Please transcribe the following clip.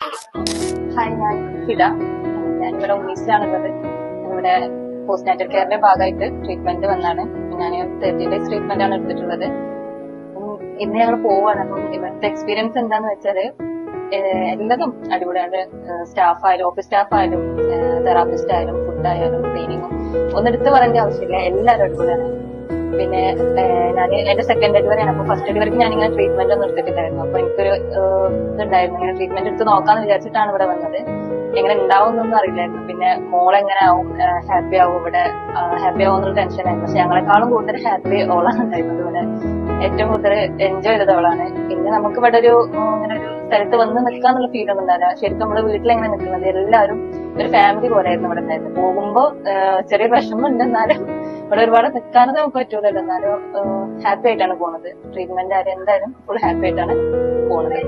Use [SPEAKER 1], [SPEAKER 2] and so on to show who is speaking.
[SPEAKER 1] Hi, ഞാൻ ഫിദ. ഞാനിവിടെ ഉണ്ണീസിലാണുള്ളത്. ഞാനിവിടെ പോസ്റ്റ് നാറ്റൽ കെയറിന്റെ ഭാഗമായിട്ട് ട്രീറ്റ്മെന്റ് വന്നാണ്. ഞാൻ 30 days ട്രീറ്റ്മെന്റ് ആണ് എടുത്തിട്ടുള്ളത്. ഇന്ന് ഞങ്ങൾ പോവാണ്. അപ്പം ഇവിടുത്തെ എക്സ്പീരിയൻസ് എന്താന്ന് വെച്ചാല് എല്ലാതും അടിപൊളിയാണ്. സ്റ്റാഫ് ആയാലും, ഓഫീസ് സ്റ്റാഫ് ആയാലും, തെറാപ്പിസ്റ്റ് ആയാലും, ഫുഡ് ആയാലും, ക്ലീനിങ്ങും ഒന്നും എടുത്ത് പറയേണ്ട ആവശ്യമില്ല. എല്ലാവരും അടിപൊളിയാണ്. പിന്നെ ഞാൻ എന്റെ സെക്കൻഡ് ഡെലിവറി ആണ്. അപ്പൊ ഫസ്റ്റ് ഡെലിവറിക്ക് ഞാനിങ്ങനെ ട്രീറ്റ്മെന്റ് ഒന്നും എടുത്തിട്ടില്ലായിരുന്നു. അപ്പൊ എനിക്കൊരു ഇതുണ്ടായിരുന്നു, ഇങ്ങനെ ട്രീറ്റ്മെന്റ് എടുത്ത് നോക്കാന്ന് വിചാരിച്ചിട്ടാണ് ഇവിടെ വന്നത്. എങ്ങനെ ഉണ്ടാവും എന്നൊന്നും അറിയില്ലായിരുന്നു. പിന്നെ മോളെങ്ങനെ ആവും, ഹാപ്പി ആവും, ഇവിടെ ഹാപ്പി ആവും എന്നുള്ള ടെൻഷനായിരുന്നു. പക്ഷെ ഞങ്ങളെക്കാളും കൂടുതൽ ഹാപ്പി ഓളാണ് ഉണ്ടായിരുന്നത്. ഇവിടെ ഏറ്റവും കൂടുതൽ എൻജോയ് ചെയ്തത് അവളാണ്. പിന്നെ നമുക്ക് ഇവിടെ ഒരു ഇങ്ങനെ ഒരു സ്ഥലത്ത് വന്ന് നിൽക്കാന്നുള്ള ഫീൽ ഒന്നും ഉണ്ടാവില്ല. ശരിക്കും നമ്മുടെ വീട്ടിലെങ്ങനെ നിൽക്കുന്നത്, എല്ലാവരും ഒരു ഫാമിലി പോലെയായിരുന്നു ഇവിടെ ഉണ്ടായിരുന്നത്. പോകുമ്പോ ചെറിയ വിഷമം ഉണ്ട്, എന്നാലും ഇവിടെ ഒരുപാട് നിൽക്കാനൊന്നും നമുക്ക് പറ്റൂലല്ലോ. എന്നാലും ഹാപ്പി ആയിട്ടാണ് പോണത്. ട്രീറ്റ്മെന്റ് ആയാലും എന്തായാലും ഫുൾ ഹാപ്പി ആയിട്ടാണ് പോണത്.